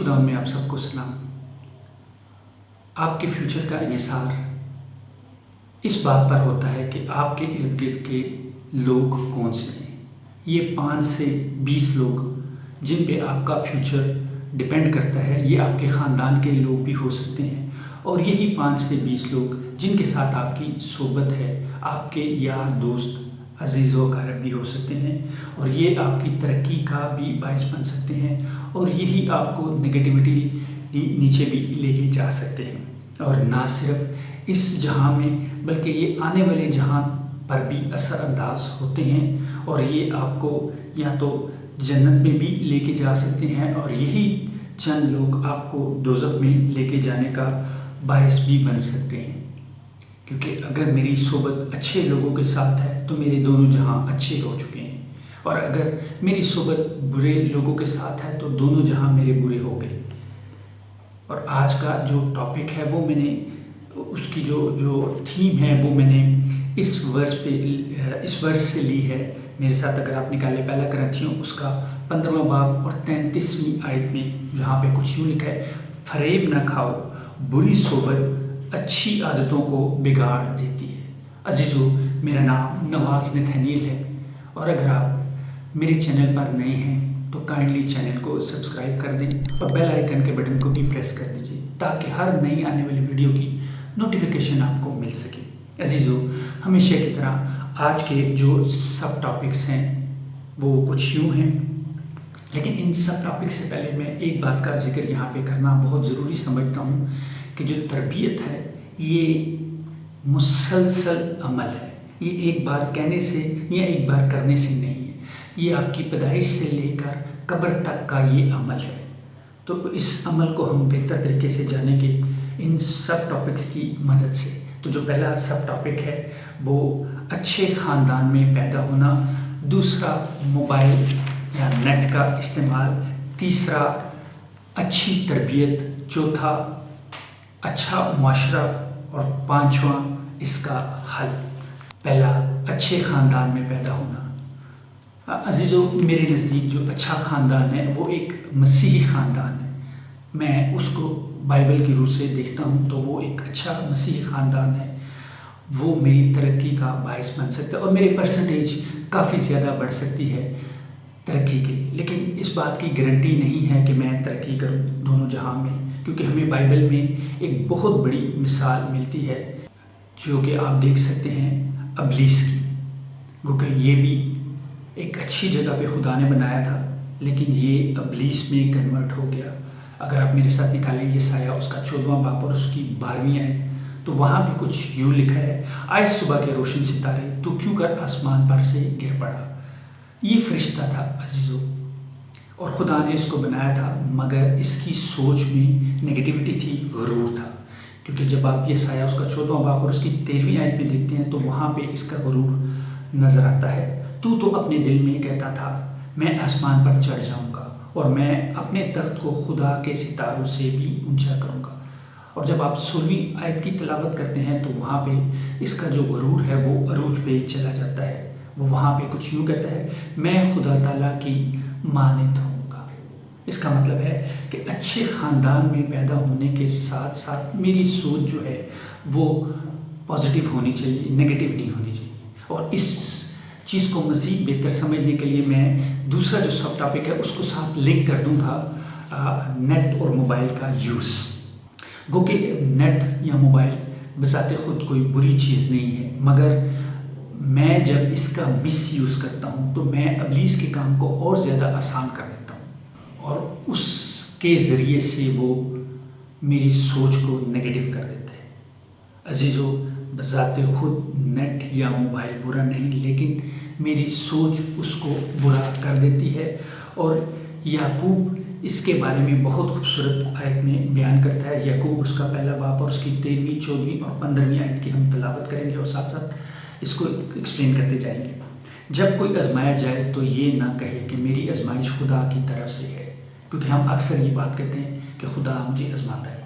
خدا میں آپ سب کو سلام۔ آپ کے فیوچر کا انحصار اس بات پر ہوتا ہے کہ آپ کے ارد گرد کے لوگ کون سے ہیں۔ یہ 5 سے 20 لوگ جن پہ آپ کا فیوچر ڈیپینڈ کرتا ہے، یہ آپ کے خاندان کے لوگ بھی ہو سکتے ہیں، اور یہی 5 سے 20 لوگ جن کے ساتھ آپ کی صحبت ہے، آپ کے یار دوست عزیز و اقارب بھی ہو سکتے ہیں، اور یہ آپ کی ترقی کا بھی باعث بن سکتے ہیں، اور یہی آپ کو نگیٹیوٹی نیچے بھی لے کے جا سکتے ہیں۔ اور نہ صرف اس جہاں میں بلکہ یہ آنے والے جہاں پر بھی اثر انداز ہوتے ہیں، اور یہ آپ کو یا تو جنت میں بھی لے کے جا سکتے ہیں، اور یہی چند لوگ آپ کو دوزخ میں لے کے جانے کا باعث بھی بن سکتے ہیں۔ کیونکہ اگر میری صحبت اچھے لوگوں کے ساتھ ہے تو میرے دونوں جہاں اچھے ہو چکے ہیں، اور اگر میری صحبت برے لوگوں کے ساتھ ہے تو دونوں جہاں میرے برے ہو گئے۔ اور آج کا جو ٹاپک ہے وہ میں نے اس کی جو تھیم ہے وہ میں نے اس ورس سے لی ہے۔ میرے ساتھ اگر آپ نکالے پہلا کرنتھیوں اس کا 15واں باب اور 33ویں آیت میں جہاں پہ کچھ یوں لکھا ہے، فریب نہ کھاؤ، بری صحبت اچھی عادتوں کو بگاڑ دیتی ہے۔ عزیزو، میرا نام نواز نتھنیل ہے، اور اگر آپ میرے چینل پر نئے ہیں تو کائنڈلی چینل کو سبسکرائب کر دیں اور بیل آئیکن کے بٹن کو بھی پریس کر دیجیے تاکہ ہر نئی آنے والی ویڈیو کی نوٹیفیکیشن آپ کو مل سکے۔ عزیزو، ہمیشہ کی طرح آج کے جو سب ٹاپکس ہیں وہ کچھ یوں ہیں، لیکن ان سب ٹاپکس سے پہلے میں ایک بات کا ذکر یہاں پہ کرنا بہت ضروری سمجھتا ہوں کہ جو تربیت ہے یہ مسلسل عمل ہے۔ یہ ایک بار کہنے سے یا ایک بار کرنے سے نہیں ہے، یہ آپ کی پیدائش سے لے کر قبر تک کا یہ عمل ہے۔ تو اس عمل کو ہم بہتر طریقے سے جانیں گے ان سب ٹاپکس کی مدد سے۔ تو جو پہلا سب ٹاپک ہے وہ اچھے خاندان میں پیدا ہونا، دوسرا موبائل یا نیٹ کا استعمال، تیسرا اچھی تربیت، چوتھا اچھا معاشرہ، اور 5واں اس کا حل۔ پہلا، اچھے خاندان میں پیدا ہونا۔ عزیزو، میرے نزدیک جو اچھا خاندان ہے وہ ایک مسیحی خاندان ہے۔ میں اس کو بائبل کی روح سے دیکھتا ہوں تو وہ ایک اچھا مسیحی خاندان ہے۔ وہ میری ترقی کا باعث بن سکتا ہے اور میری پرسنٹیج کافی زیادہ بڑھ سکتی ہے ترقی کے، لیکن اس بات کی گارنٹی نہیں ہے کہ میں ترقی کروں دونوں جہاں میں، کیونکہ ہمیں بائبل میں ایک بہت بڑی مثال ملتی ہے جو کہ آپ دیکھ سکتے ہیں ابلیس کی، کیونکہ یہ بھی ایک اچھی جگہ پہ خدا نے بنایا تھا لیکن یہ ابلیس میں کنورٹ ہو گیا۔ اگر آپ میرے ساتھ نکالیں یسایہ اس کا 14واں باب اور اس کی 12ویں آیت، تو وہاں بھی کچھ یوں لکھا ہے، آج صبح کے روشن ستارے تو کیوں کر آسمان پر سے گر پڑا۔ یہ فرشتہ تھا عزیزو، اور خدا نے اس کو بنایا تھا، مگر اس کی سوچ میں نگیٹیوٹی تھی، غرور تھا۔ کیونکہ جب آپ یسایہ اس کا 14واں باب اور اس کی 13ویں آیت میں دیکھتے ہیں تو وہاں پہ اس کا غرور نظر آتا ہے۔ تو اپنے دل میں کہتا تھا، میں آسمان پر چڑھ جاؤں گا اور میں اپنے تخت کو خدا کے ستاروں سے بھی اونچا کروں گا۔ اور جب آپ 16ویں آیت کی تلاوت کرتے ہیں تو وہاں پہ اس کا جو غرور ہے وہ عروج پہ چلا جاتا ہے۔ وہ وہاں پہ کچھ یوں کہتا ہے، میں خدا تعالیٰ کی مانند ہوں گا۔ اس کا مطلب ہے کہ اچھے خاندان میں پیدا ہونے کے ساتھ ساتھ میری سوچ جو ہے وہ پازیٹیو ہونی چاہیے، نگیٹیو نہیں ہونی چاہیے۔ اور اس چیز کو مزید بہتر سمجھنے کے لیے میں دوسرا جو سب ٹاپک ہے اس کو ساتھ لنک کر دوں گا، نیٹ اور موبائل کا یوز۔ گو کہ نیٹ یا موبائل بذات خود کوئی بری چیز نہیں ہے، مگر میں جب اس کا مس یوز کرتا ہوں تو میں ابلیس کے کام کو اور زیادہ آسان کر دیتا ہوں، اور اس کے ذریعے سے وہ میری سوچ کو نگیٹیو کر دیتا ہے۔ عزیزو، بذات خود نیٹ یا موبائل برا نہیں، لیکن میری سوچ اس کو برا کر دیتی ہے۔ اور یعقوب اس کے بارے میں بہت خوبصورت آیت میں بیان کرتا ہے۔ یعقوب اس کا پہلا باب اور اس کی 13ویں، 14ویں اور 15ویں آیت کی ہم تلاوت کریں گے اور ساتھ ساتھ اس کو ایکسپلین کرتے جائیں گے۔ جب کوئی آزمایا جائے تو یہ نہ کہے کہ میری آزمائش خدا کی طرف سے ہے، کیونکہ ہم اکثر یہ بات کہتے ہیں کہ خدا مجھے آزماتا ہے،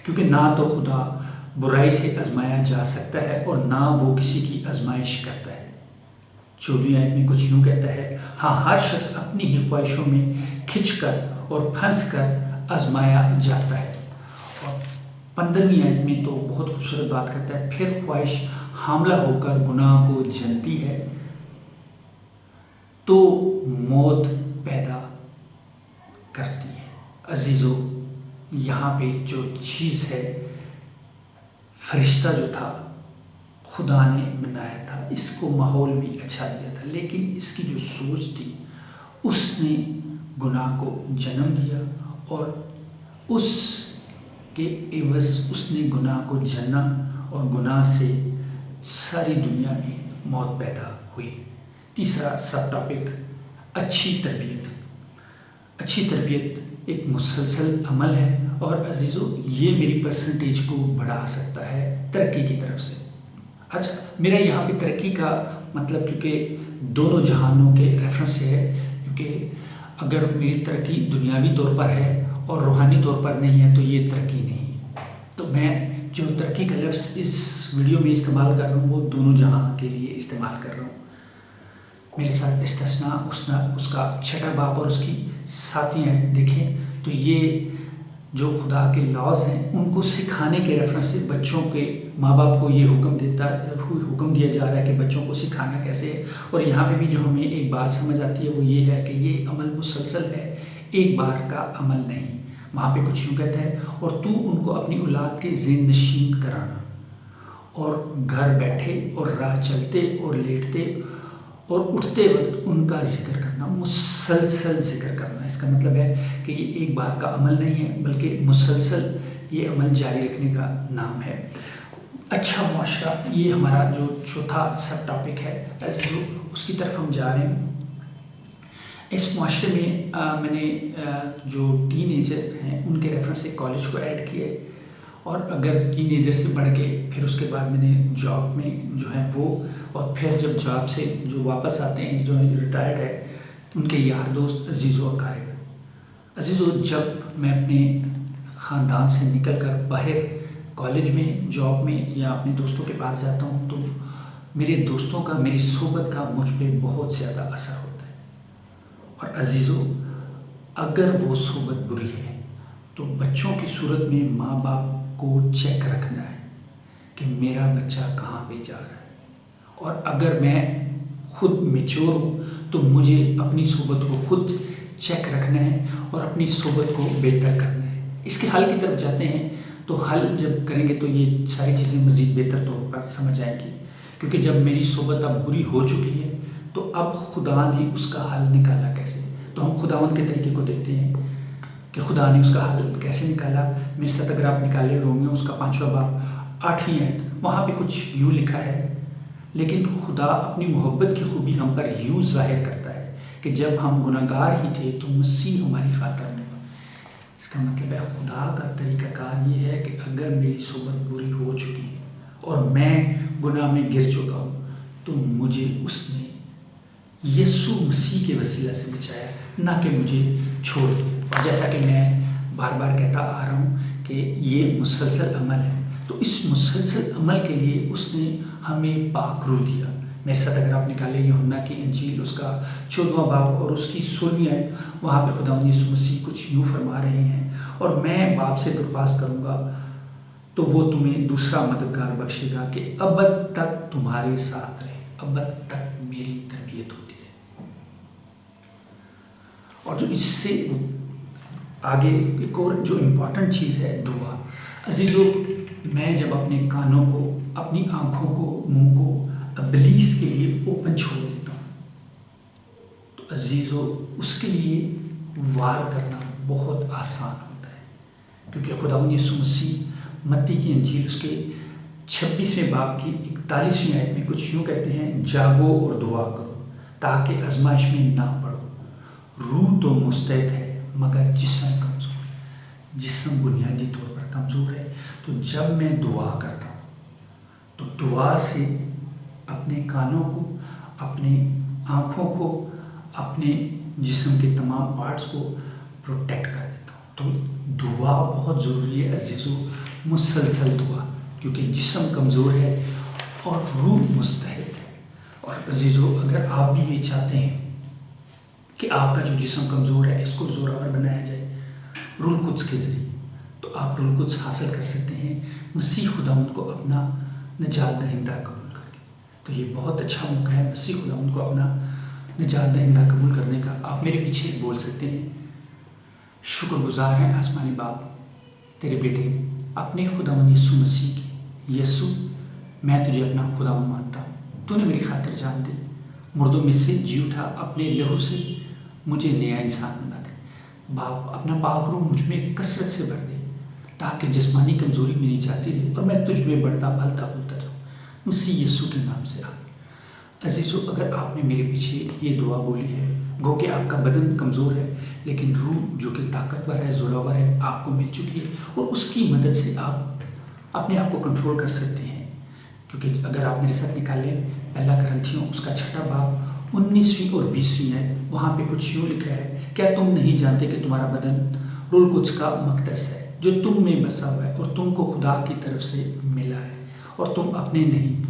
کیونکہ نہ تو خدا برائی سے آزمایا جا سکتا ہے اور نہ وہ کسی کی آزمائش کرتا ہے۔ 14ویں آیت میں کچھ یوں کہتا ہے، ہاں ہر شخص اپنی ہی خواہشوں میں کھنچ کر اور پھنس کر آزمایا جاتا ہے۔ اور 15ویں آیت میں تو بہت خوبصورت بات کرتا ہے، پھر خواہش حاملہ ہو کر گناہ کو جنتی ہے تو موت پیدا کرتی ہے۔ عزیزو، یہاں پہ جو چیز ہے، فرشتہ جو تھا خدا نے بنایا تھا، اس کو ماحول بھی اچھا دیا تھا، لیکن اس کی جو سوچ تھی اس نے گناہ کو جنم دیا، اور اس کے عوض اس نے گناہ کو جنا، اور گناہ سے ساری دنیا میں موت پیدا ہوئی۔ تیسرا سب ٹاپک، اچھی تربیت۔ اچھی تربیت ایک مسلسل عمل ہے، اور عزیزو یہ میری پرسنٹیج کو بڑھا سکتا ہے ترقی کی طرف سے۔ اچھا، میرا یہاں پہ ترقی کا مطلب کیونکہ دونوں جہانوں کے ریفرنس سے ہے، کیونکہ اگر میری ترقی دنیاوی طور پر ہے اور روحانی طور پر نہیں ہے تو یہ ترقی نہیں ہے۔ تو میں جو ترقی کا لفظ اس ویڈیو میں استعمال کر رہا ہوں وہ دونوں جہان کے لیے استعمال کر رہا ہوں۔ میرے ساتھ استثناء اس کا 6 باب اور اس کی 7ویں آیت دیکھیں تو یہ جو خدا کے لاز ہیں ان کو سکھانے کے ریفرنس سے بچوں کے ماں باپ کو یہ حکم دیا جا رہا ہے کہ بچوں کو سکھانا کیسے ہے۔ اور یہاں پہ بھی جو ہمیں ایک بات سمجھ آتی ہے وہ یہ ہے کہ یہ عمل مسلسل ہے، ایک بار کا عمل نہیں۔ وہاں پہ کچھ یوں کہتا ہے، اور تو ان کو اپنی اولاد کے ذہن نشین کرانا، اور گھر بیٹھے اور راہ چلتے اور لیٹتے اور اٹھتے وقت ان کا ذکر کرنا، مسلسل ذکر کرنا۔ اس کا مطلب ہے کہ یہ ایک بار کا عمل نہیں ہے بلکہ مسلسل یہ عمل جاری رکھنے کا نام ہے۔ اچھا معاشرہ، یہ ہمارا جو چوتھا سب ٹاپک ہے، اس کی طرف ہم جا رہے ہیں۔ اس معاشرے میں میں نے جو ٹین ایجر ہیں ان کے ریفرنس سے کالج کو ایڈ کیا ہے، اور اگر ٹین ایجر سے بڑھ کے پھر اس کے بعد میں نے جاب میں جو ہے وہ، اور پھر جب جاب سے جو واپس آتے ہیں جو ریٹائرڈ ہے ان کے یار دوست، عزیز و اقارب۔ عزیز و، جب میں اپنے خاندان سے نکل کر باہر کالج میں، جاب میں یا اپنے دوستوں کے پاس جاتا ہوں تو میرے دوستوں کا، میری صحبت کا مجھ پہ بہت زیادہ اثر ہوتا ہے۔ اور عزیزو، اگر وہ صحبت بری ہے تو بچوں کی صورت میں ماں باپ کو چیک رکھنا ہے کہ میرا بچہ کہاں پہ جا رہا ہے، اور اگر میں خود میچور ہوں تو مجھے اپنی صحبت کو خود چیک رکھنا ہے اور اپنی صحبت کو بہتر کرنا ہے۔ اس کے حل کی طرف جاتے ہیں تو حل جب کریں گے تو یہ ساری چیزیں مزید بہتر طور پر سمجھ آئیں گی، کیونکہ جب میری صحبت اب بری ہو چکی ہے تو اب خدا نے اس کا حل نکالا کیسے۔ تو ہم خداوند کے طریقے کو دیکھتے ہیں کہ خدا نے اس کا حل کیسے نکالا۔ میرے ساتھ اگر آپ نکالے رومیو اس کا 5واں باب 8ویں آیت، وہاں پہ کچھ یوں لکھا ہے، لیکن خدا اپنی محبت کی خوبی ہم پر یوں ظاہر کرتا ہے کہ جب ہم گناہگار ہی تھے تو مسیح ہماری خاطر میں۔ اس کا مطلب ہے خدا کا طریقہ کار یہ ہے کہ اگر میری صحبت بری ہو چکی ہے اور میں گناہ میں گر چکا ہوں تو مجھے اس نے یسوع مسیح کے وسیلہ سے بچایا، نہ کہ مجھے چھوڑ دیا۔ اور جیسا کہ میں بار بار کہتا آ رہا ہوں کہ یہ مسلسل عمل ہے، تو اس مسلسل عمل کے لیے اس نے ہمیں پاک روح دیا۔ میرے ساتھ اگر آپ نکالیں یوحنا کی انجیل اس کا 14واں باب اور اس کی 16ویں آیت، وہاں پہ خداوند یسوع مسیح کچھ یوں فرما رہے ہیں، اور میں باپ سے درخواست کروں گا تو وہ تمہیں دوسرا مددگار بخشے گا کہ ابد تک تمہارے ساتھ رہے، ابد تک میری تربیت ہوتی ہے۔ اور جو اس سے آگے ایک اور جو امپورٹنٹ چیز ہے، دعا۔ عزیزو، میں جب اپنے کانوں کو، اپنی آنکھوں کو، منہ کو ابلیس کے لیے اوپن چھوڑ دیتا ہوں تو عزیزو اس کے لیے وار کرنا بہت آسان ہوتا ہے، کیونکہ خداوند یسوع مسیح متی کی انجیل اس کے 26ویں باب کی 41ویں آیت میں کچھ یوں کہتے ہیں، جاگو اور دعا کرو تاکہ آزمائش میں نہ پڑو، روح تو مستعد ہے مگر جسم کمزور ہے۔ جسم بنیادی طور پر کمزور ہے، تو جب میں دعا کرتا ہوں تو دعا سے اپنے کانوں کو، اپنے آنکھوں کو، اپنے جسم کے تمام پارٹس کو پروٹیکٹ کر دیتا ہوں۔ تو دعا بہت ضروری ہے عزیزو، مسلسل دعا، کیونکہ جسم کمزور ہے اور روح مستعد ہے۔ اور عزیزو، اگر آپ بھی یہ چاہتے ہیں کہ آپ کا جو جسم کمزور ہے اس کو زوراور بنایا جائے، روح القدس کے ذریعے، تو آپ روح القدس حاصل کر سکتے ہیں مسیح خداوند کو اپنا نجات دہندہ قبول کر کے۔ تو یہ بہت اچھا موقع ہے مسیح خداوند کو اپنا نجات دہندہ قبول کرنے کا۔ آپ میرے پیچھے بول سکتے ہیں، شکر گزار ہیں آسمانی باپ تیرے بیٹے اپنے خداوند یسوع مسیح کی۔ یسوع، میں تجھے اپنا خداوند مانتا ہوں، تو نے میری خاطر جان دی، مردوں میں سے جی اٹھا، اپنے لہو سے مجھے نیا انسان بنا دے۔ باپ، اپنا پاک روح مجھ میں کثرت سے بھر دے تاکہ جسمانی کمزوری میری جاتی رہے اور میں تجھ میں بڑھتا بھلتا بولتا جاؤں، مسیح یسوع کے نام سے آمین۔ عزیزو، اگر آپ نے میرے پیچھے یہ دعا بولی ہے، گو کہ آپ کا بدن کمزور ہے لیکن روح جو کہ طاقتور ہے، زوراور ہے، آپ کو مل چکی ہے اور اس کی مدد سے آپ اپنے آپ کو کنٹرول کر سکتے ہیں۔ کیونکہ اگر آپ میرے ساتھ نکالیں پہلا کرنتھیوں اس کا 6 باب 19ویں اور 20ویں ہے، وہاں پہ کچھ یوں لکھا ہے، کیا تم نہیں جانتے کہ تمہارا بدن روح القدس کا مقدس ہے جو تم میں بسا ہوا ہے اور تم کو خدا کی طرف سے ملا ہے اور تم اپنے نہیں۔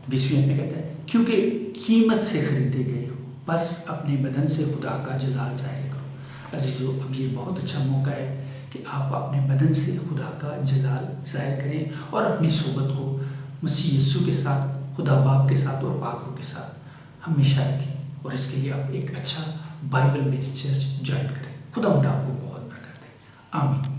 20ویں میں کہتا ہے، کیونکہ قیمت سے خریدے گئے ہو، بس اپنے بدن سے خدا کا جلال ظاہر کرو۔ عزیزو، اب یہ بہت اچھا موقع ہے کہ آپ اپنے بدن سے خدا کا جلال ظاہر کریں اور اپنی صحبت کو مسیح یسوع کے ساتھ، خدا باپ کے ساتھ اور پاک روح کے ساتھ ہمیشہ رکھیں، اور اس کے لیے آپ ایک اچھا بائبل بیس چرچ جوائن کریں۔ خدا آپ کو بہت برکت دے، آمین۔